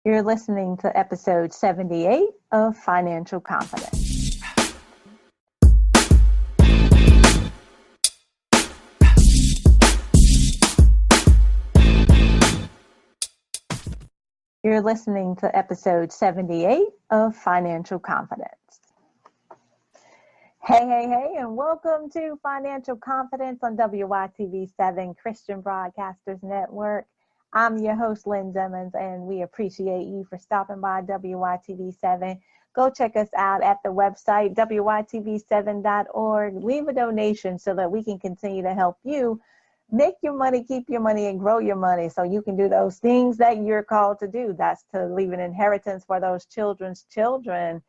You're listening to episode 78 of Financial Confidence. You're listening to episode 78 of Financial Confidence. Hey, and welcome to Financial Confidence on WYTV7 Christian Broadcasters Network. I'm your host, Lynn, Demmons, and we appreciate you for stopping by WYTV7. Go check us out at the website, WYTV7.org. Leave a donation so that we can continue to help you make your money, keep your money, and grow your money so you can do those things that you're called to do. That's to leave an inheritance for those children's children,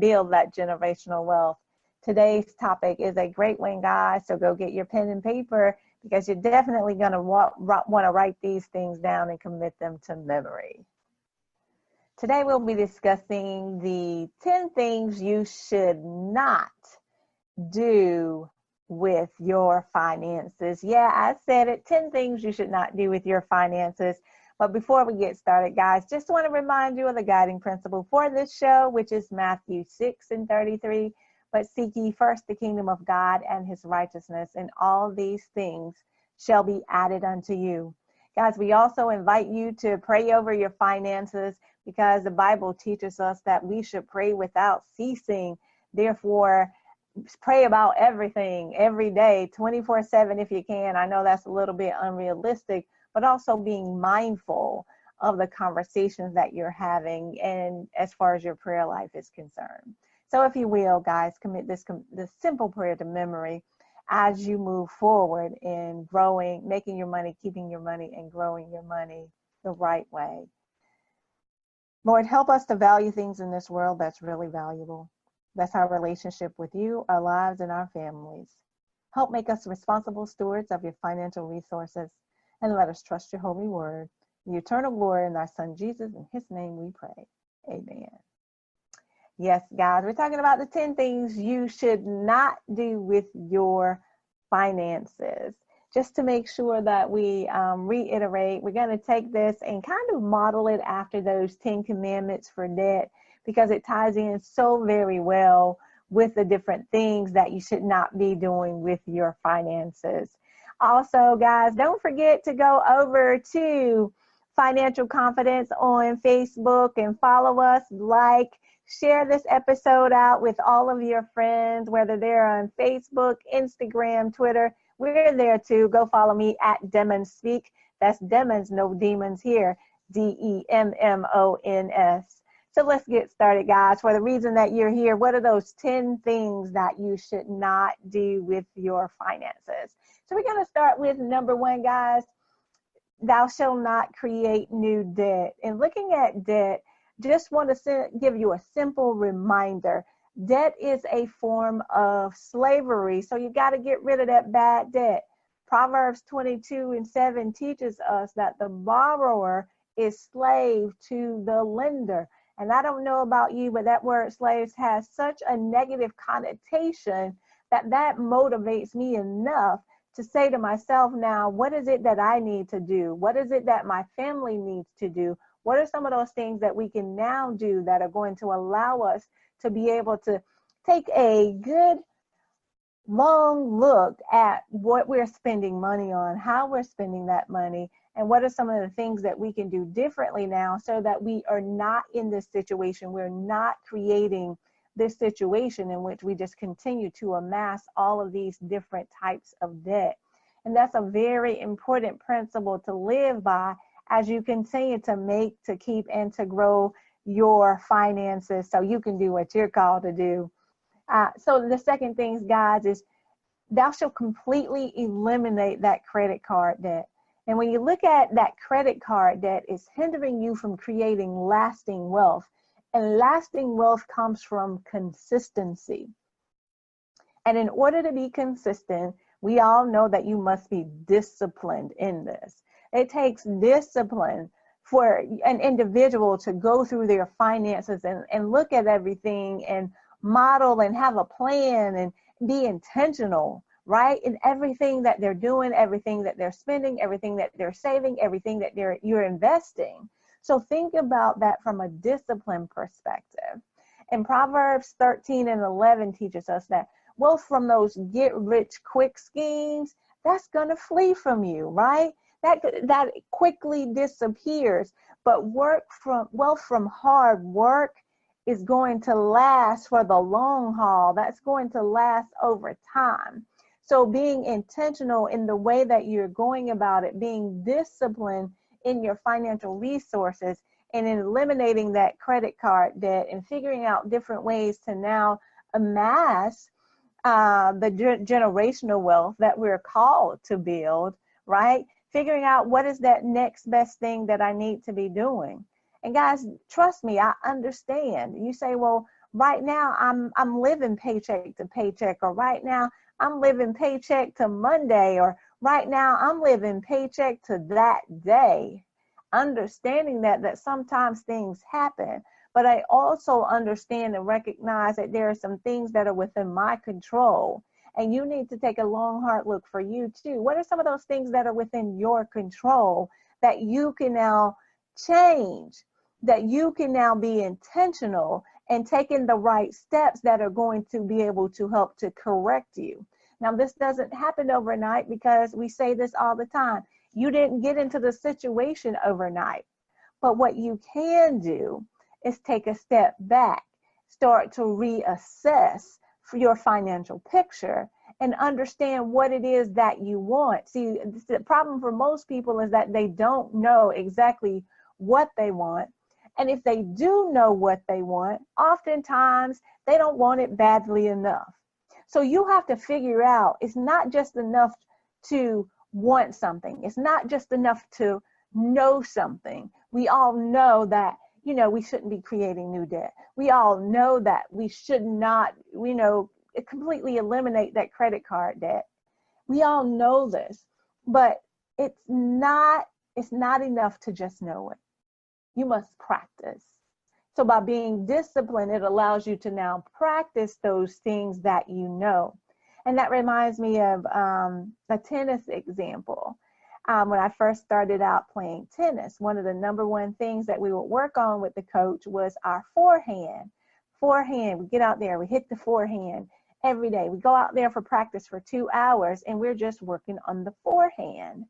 build that generational wealth. Today's topic is a great one, guys, so go get your pen and paper because you're definitely going to want to write these things down and commit them to memory. Today we'll be discussing the 10 things you should not do with your finances. Yeah, I said it, 10 things you should not do with your finances. But before we get started, guys, just want to remind you of the guiding principle for this show, which is Matthew 6:33. But seek ye first the kingdom of God and his righteousness, and all these things shall be added unto you. Guys, we also invite you to pray over your finances because the Bible teaches us that we should pray without ceasing. Therefore, pray about everything every day, 24/7 if you can. I know that's a little bit unrealistic, but also being mindful of the conversations that you're having and as far as your prayer life is concerned. So if you will, guys, commit this simple prayer to memory as you move forward in growing, making your money, keeping your money, and growing your money the right way. Lord, help us to value things in this world that's really valuable. That's our relationship with you, our lives, and our families. Help make us responsible stewards of your financial resources, and let us trust your holy word. The eternal glory in thy Son Jesus, in his name we pray. Amen. Yes, guys, we're talking about the 10 things you should not do with your finances. Just to make sure that we reiterate, we're going to take this and kind of model it after those 10 commandments for debt because it ties in so very well with the different things that you should not be doing with your finances. Also, guys, don't forget to go over to Financial Confidence on Facebook and follow us, share this episode out with all of your friends, whether they're on Facebook, Instagram, Twitter. We're there too. Go follow me at Demmons Speak. That's Demmons, no demons here. DEMMONS. So let's get started, guys. For the reason that you're here, what are those 10 things that you should not do with your finances? So we're going to start with number 1, guys. Thou shalt not create new debt. And looking at debt, just want to give you a simple reminder. Debt is a form of slavery, so you got to get rid of that bad debt. Proverbs 22:7 teaches us that the borrower is slave to the lender. And I don't know about you, but that word slaves has such a negative connotation that motivates me enough to say to myself now, what is it that I need to do? What is it that my family needs to do? What are some of those things that we can now do that are going to allow us to be able to take a good long look at what we're spending money on, how we're spending that money, and what are some of the things that we can do differently now so that we are not in this situation. We're not creating this situation in which we just continue to amass all of these different types of debt. And that's a very important principle to live by as you continue to make, to keep, and to grow your finances so you can do what you're called to do. So the second thing, guys, is thou shalt completely eliminate that credit card debt. And when you look at that credit card debt, it's hindering you from creating lasting wealth. And lasting wealth comes from consistency. And in order to be consistent, we all know that you must be disciplined in this. It takes discipline for an individual to go through their finances and look at everything and model and have a plan and be intentional, right? In everything that they're doing, everything that they're spending, everything that they're saving, everything that you're investing. So think about that from a discipline perspective. And Proverbs 13 and 11 teaches us that wealth from those get rich quick schemes, that's going to flee from you, right? That quickly disappears. But wealth from hard work is going to last for the long haul. That's going to last over time. So being intentional in the way that you're going about it, being disciplined in your financial resources, and in eliminating that credit card debt and figuring out different ways to now amass the generational wealth that we're called to build, right? Figuring out what is that next best thing that I need to be doing. And guys, trust me, I understand. You say, well, right now I'm living paycheck to paycheck, or right now I'm living paycheck to Monday, or right now I'm living paycheck to that day. Understanding that sometimes things happen, but I also understand and recognize that there are some things that are within my control. And you need to take a long, hard look for you too. What are some of those things that are within your control that you can now change, that you can now be intentional and taking the right steps that are going to be able to help to correct you? Now, this doesn't happen overnight, because we say this all the time. You didn't get into the situation overnight. But what you can do is take a step back, start to reassess for your financial picture, and understand what it is that you want. See, the problem for most people is that they don't know exactly what they want. And if they do know what they want, oftentimes they don't want it badly enough. So you have to figure out, it's not just enough to want something. It's not just enough to know something. We all know that, we shouldn't be creating new debt. We all know that we should not, completely eliminate that credit card debt. We all know this, but it's not enough to just know it. You must practice. So by being disciplined, it allows you to now practice those things that you know. And that reminds me of a tennis example. When I first started out playing tennis, one of the number one things that we would work on with the coach was our forehand. We get out there, we hit the forehand every day. We go out there for practice for 2 hours, and we're just working on the forehand.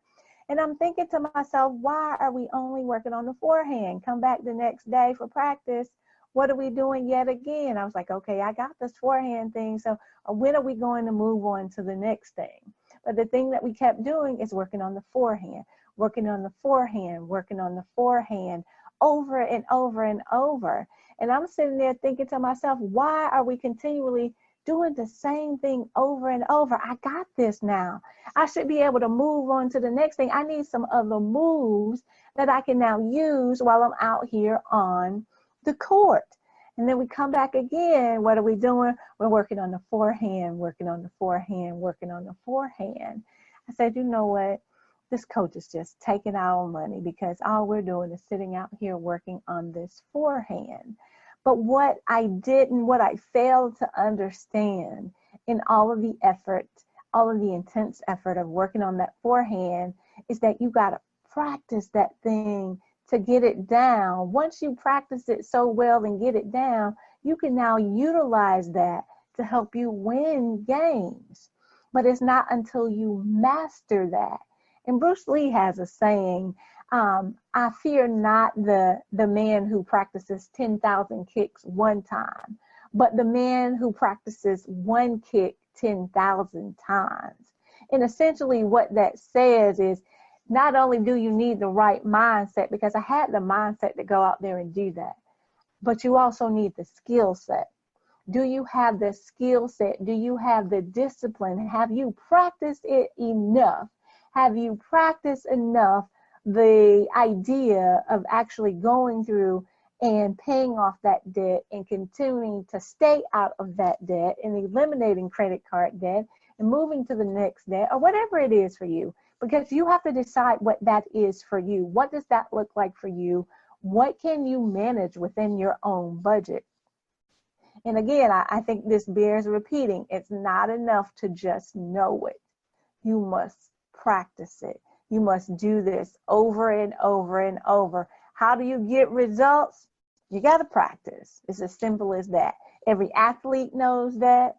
And I'm thinking to myself, why are we only working on the forehand? Come back the next day for practice. What are we doing yet again? I was like, okay, I got this forehand thing. So when are we going to move on to the next thing? But the thing that we kept doing is working on the forehand, working on the forehand, working on the forehand over and over and over. And I'm sitting there thinking to myself, why are we continually doing the same thing over and over? I got this now. I should be able to move on to the next thing. I need some other moves that I can now use while I'm out here on the court. And then we come back again. What are we doing? We're working on the forehand, working on the forehand, working on the forehand. I said, you know what? This coach is just taking our money, because all we're doing is sitting out here working on this forehand. But what I failed to understand in all of the effort, all of the intense effort of working on that forehand, is that you got to practice that thing to get it down. Once you practice it so well and get it down, you can now utilize that to help you win games. But it's not until you master that. And Bruce Lee has a saying, I fear not the man who practices 10,000 kicks one time, but the man who practices one kick 10,000 times. And essentially what that says is, not only do you need the right mindset, because I had the mindset to go out there and do that, but you also need the skill set. Do you have the skill set? Do you have the discipline? Have you practiced it enough? Have you practiced enough the idea of actually going through and paying off that debt and continuing to stay out of that debt and eliminating credit card debt and moving to the next debt, or whatever it is for you? Because you have to decide what that is for you. What does that look like for you? What can you manage within your own budget? And again, I think this bears repeating. It's not enough to just know it. You must practice it. You must do this over and over and over. How do you get results? You got to practice. It's as simple as that. Every athlete knows that.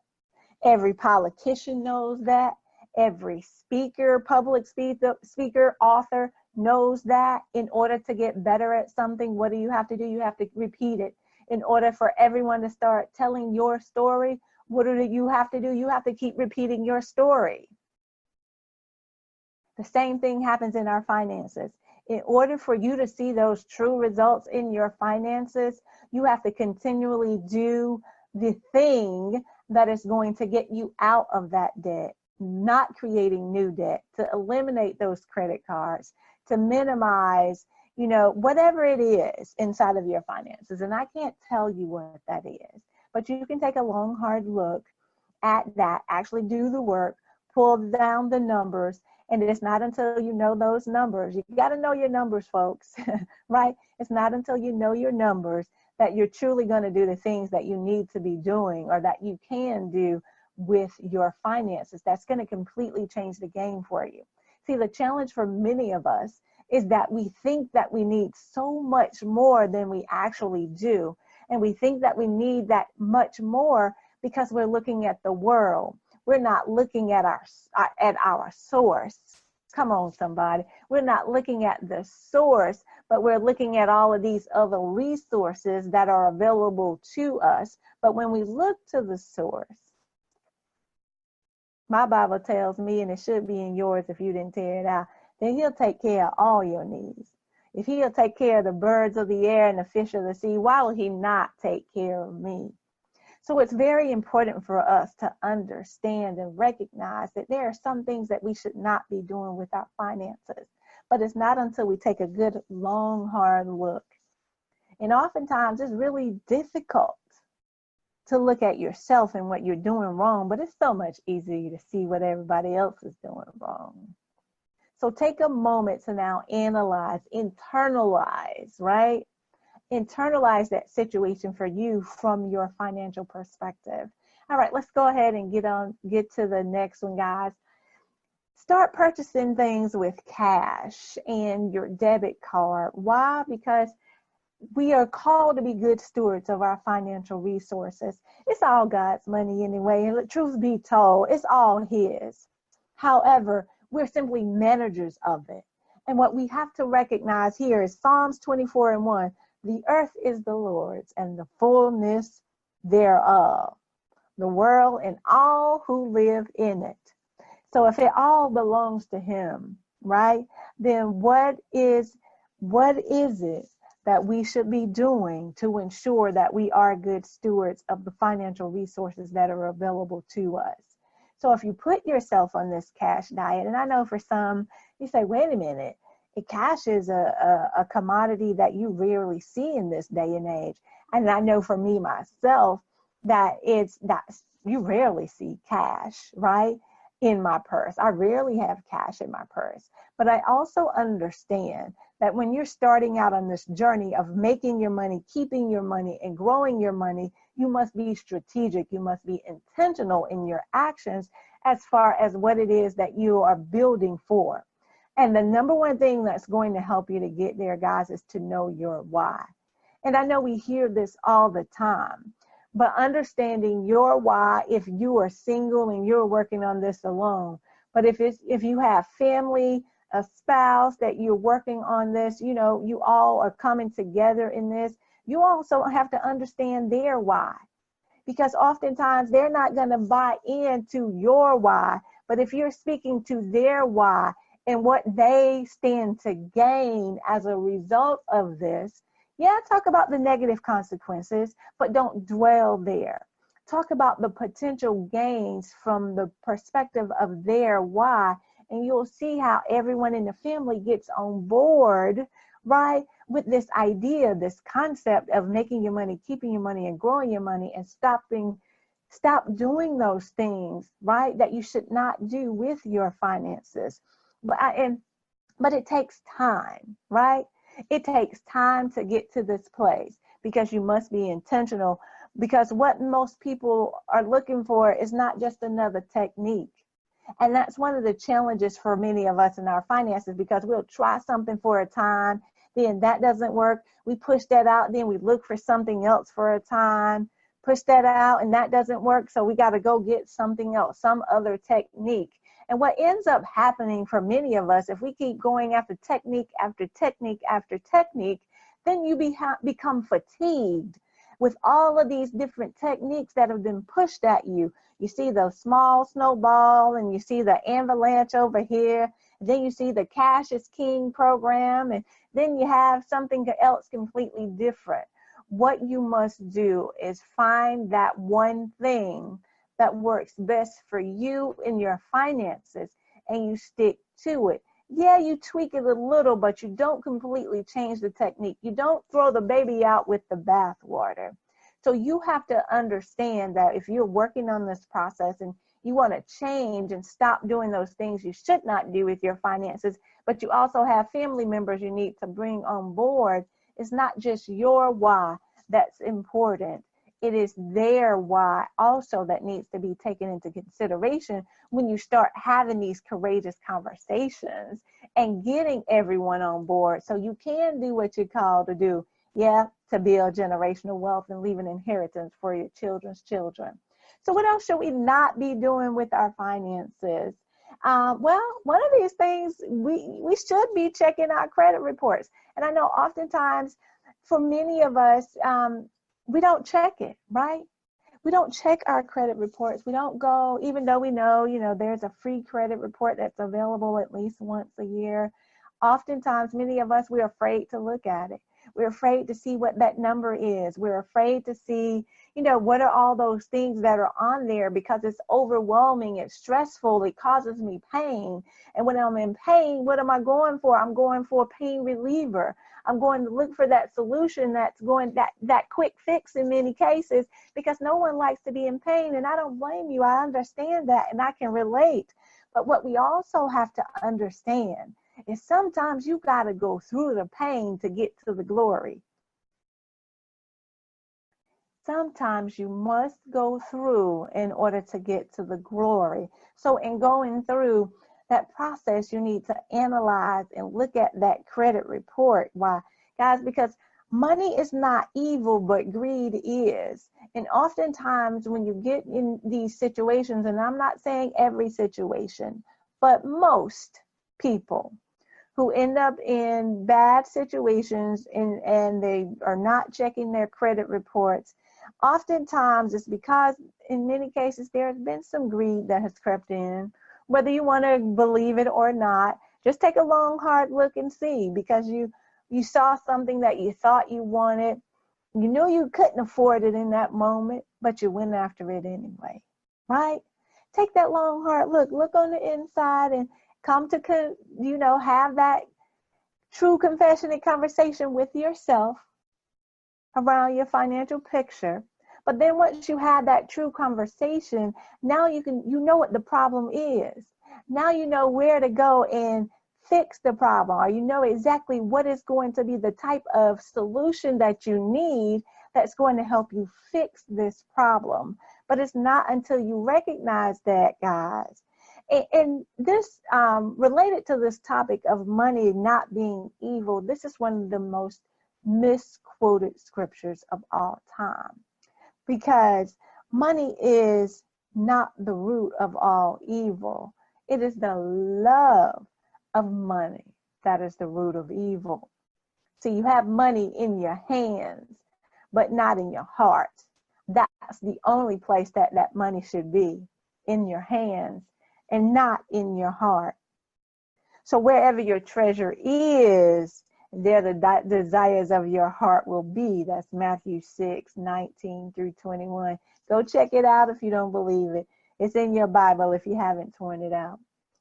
Every politician knows that. Every speaker, public speaker, author knows that. In order to get better at something, what do? You have to repeat it. In order for everyone to start telling your story, what do you have to do? You have to keep repeating your story. The same thing happens in our finances. In order for you to see those true results in your finances, you have to continually do the thing that is going to get you out of that debt, not creating new debt, to eliminate those credit cards, to minimize, whatever it is inside of your finances. And I can't tell you what that is, but you can take a long, hard look at that, actually do the work, pull down the numbers. And it's not until you know those numbers, you got to know your numbers, folks, right? It's not until you know your numbers that you're truly going to do the things that you need to be doing, or that you can do with your finances. That's going to completely change the game for you. See, the challenge for many of us is that we think that we need so much more than we actually do. And we think that we need that much more because we're looking at the world. We're not looking at our source. Come on, somebody. We're not looking at the source, but we're looking at all of these other resources that are available to us. But when we look to the source, my Bible tells me, and it should be in yours if you didn't tear it out, then he'll take care of all your needs. If he'll take care of the birds of the air and the fish of the sea, why will he not take care of me? So it's very important for us to understand and recognize that there are some things that we should not be doing with our finances. But it's not until we take a good, long, hard look. And oftentimes it's really difficult to look at yourself and what you're doing wrong, but it's so much easier to see what everybody else is doing wrong. So take a moment to now analyze, internalize, right? Internalize that situation for you from your financial perspective. All right, let's go ahead and get to the next one, guys. Start purchasing things with cash and your debit card. Why? Because we are called to be good stewards of our financial resources. It's all God's money anyway, and the truth be told, it's all His. However, we're simply managers of it. And what we have to recognize here is Psalms 24:1. The earth is the Lord's and the fullness thereof, the world and all who live in it. So if it all belongs to Him, right, then what is it that we should be doing to ensure that we are good stewards of the financial resources that are available to us? So if you put yourself on this cash diet, and I know for some, you say, wait a minute, cash is a commodity that you rarely see in this day and age. And I know for me myself that you rarely see cash, right, in my purse. I rarely have cash in my purse. But I also understand that when you're starting out on this journey of making your money, keeping your money, and growing your money, you must be strategic. You must be intentional in your actions as far as what it is that you are building for. And the number one thing that's going to help you to get there, guys, is to know your why. And I know we hear this all the time, but understanding your why, if you are single and you're working on this alone, but if you have family, a spouse that you're working on this, you all are coming together in this, you also have to understand their why. Because oftentimes they're not going to buy into your why, but if you're speaking to their why, and what they stand to gain as a result of this, talk about the negative consequences, but don't dwell there. Talk about the potential gains from the perspective of their why, and you'll see how everyone in the family gets on board, right, with this idea, this concept of making your money, keeping your money, and growing your money, and stop doing those things, right, that you should not do with your finances. But it takes time, right? It takes time to get to this place because you must be intentional. Because what most people are looking for is not just another technique. And that's one of the challenges for many of us in our finances, because we'll try something for a time, then that doesn't work. We push that out, then we look for something else for a time, push that out, and that doesn't work. So we got to go get something else, some other technique. And what ends up happening for many of us, if we keep going after technique after technique after technique, then you become fatigued with all of these different techniques that have been pushed at you. You see the small snowball, and you see the avalanche over here. And then you see the cash is king program, and then you have something else completely different. What you must do is find that one thing that works best for you in your finances, and you stick to it. Yeah, you tweak it a little, but you don't completely change the technique. You don't throw the baby out with the bathwater. So you have to understand that if you're working on this process and you want to change and stop doing those things you should not do with your finances, but you also have family members you need to bring on board, it's not just your why that's important. It is their why also that needs to be taken into consideration when you start having these courageous conversations and getting everyone on board so you can do what you're called to do. Yeah, to build generational wealth and leave an inheritance for your children's children. So what else should we not be doing with our finances? Well, one of these things, we should be checking our credit reports. And I know oftentimes for many of us, we don't check it, right? We don't check our credit reports. We don't go, even though we know, there's a free credit report that's available at least once a year. Oftentimes, many of us, we're afraid to look at it. We're afraid to see what that number is. We're afraid to see, what are all those things that are on there, because it's overwhelming, it's stressful, it causes me pain. And when I'm in pain, what am I going for? I'm going for a pain reliever. I'm going to look for that solution that's going, that quick fix in many cases, because no one likes to be in pain. And I don't blame you. I understand that and I can relate. But what we also have to understand is sometimes you got to go through the pain to get to the glory. Sometimes you must go through in order to get to the glory. So in going through that process, you need to analyze and look at that credit report. Why? Guys, because money is not evil, but greed is. And oftentimes when you get in these situations, and I'm not saying every situation, but most people who end up in bad situations and they are not checking their credit reports, oftentimes it's because in many cases there's been some greed that has crept in. Whether you want to believe it or not, just take a long, hard look and see, because you saw something that you thought you wanted. You knew you couldn't afford it in that moment, but you went after it anyway, right? Take that long, hard look. Look on the inside and come to, have that true confession and conversation with yourself around your financial picture. But then once you have that true conversation, now you know what the problem is. Now you know where to go and fix the problem, or you know exactly what is going to be the type of solution that you need that's going to help you fix this problem. But it's not until you recognize that, guys. And this, related to this topic of money not being evil, this is one of the most misquoted scriptures of all time. Because money is not the root of all evil. It is the love of money that is the root of evil. So you have money in your hands, but not in your heart. That's the only place that money should be, in your hands and not in your heart. So wherever your treasure is, there the desires of your heart will be. That's Matthew 6:19-21. Go check it out if you don't believe it. It's in your Bible if you haven't torn it out.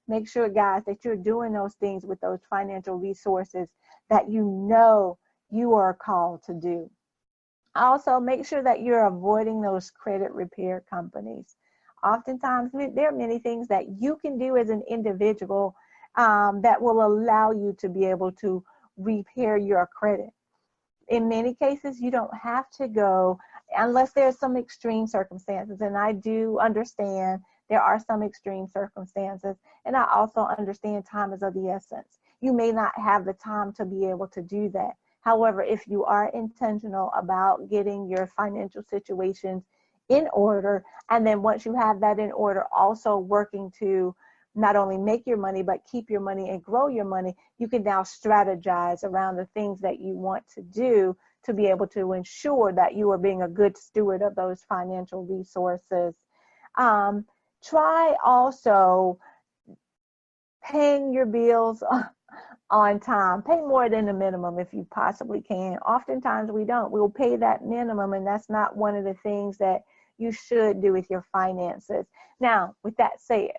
Make sure, guys, that you're doing those things with those financial resources that you know you are called to do. Also, make sure that you're avoiding those credit repair companies. Oftentimes, there are many things that you can do as an individual that will allow you to be able to repair your credit. In many cases, you don't have to go unless there's some extreme circumstances. And I do understand there are some extreme circumstances. And I also understand time is of the essence. you may not have the time to be able to do that. However, if you are intentional about getting your financial situations in order, and then once you have that in order, also working to not only make your money, but keep your money and grow your money, you can now strategize around the things that you want to do to be able to ensure that you are being a good steward of those financial resources. Try also paying your bills on time. Pay more than the minimum if you possibly can. Oftentimes we don't. We'll pay that minimum, and that's not one of the things that you should do with your finances. Now, with that said,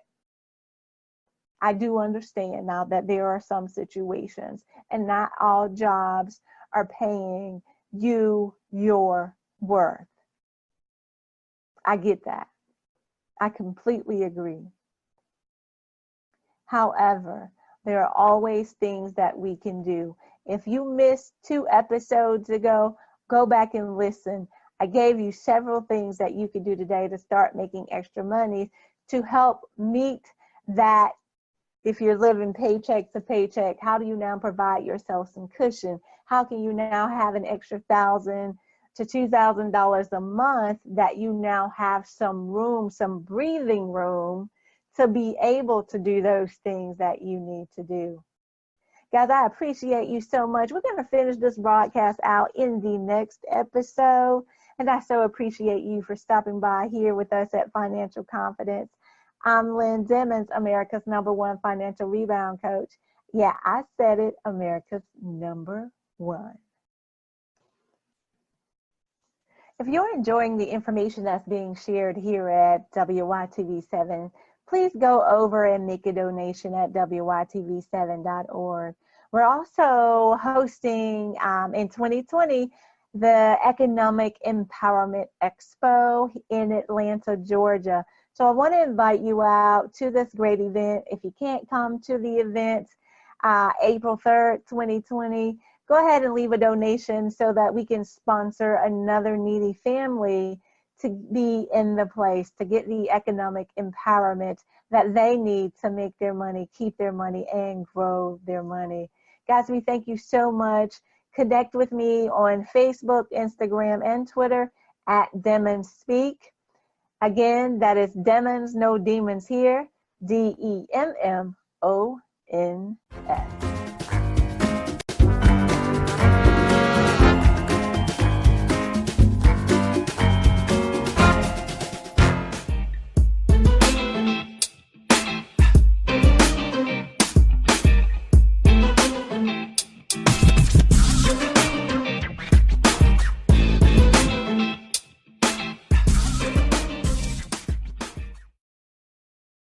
I do understand now that there are some situations, and not all jobs are paying you your worth. I get that. I completely agree. However, there are always things that we can do. If you missed 2 episodes ago, go back and listen. I gave you several things that you could do today to start making extra money to help meet that. If you're living paycheck to paycheck, how do you now provide yourself some cushion? How can you now have an extra $1,000 to $2,000 a month that you now have some room, some breathing room to be able to do those things that you need to do? Guys, I appreciate you so much. We're going to finish this broadcast out in the next episode. And I so appreciate you for stopping by here with us at Financial Confidence. I'm Lynn Demmons, America's #1 financial rebound coach. Yeah, I said it, America's #1. If you're enjoying the information that's being shared here at WYTV7, please go over and make a donation at WYTV7.org. We're also hosting in 2020 the Economic Empowerment Expo in Atlanta, Georgia. So I want to invite you out to this great event. If you can't come to the event, April 3rd, 2020, go ahead and leave a donation so that we can sponsor another needy family to be in the place, to get the economic empowerment that they need to make their money, keep their money, and grow their money. Guys, we thank you so much. Connect with me on Facebook, Instagram, and Twitter at Demmons Speak. Again, that is Demmons, no demons here, DEMMONS.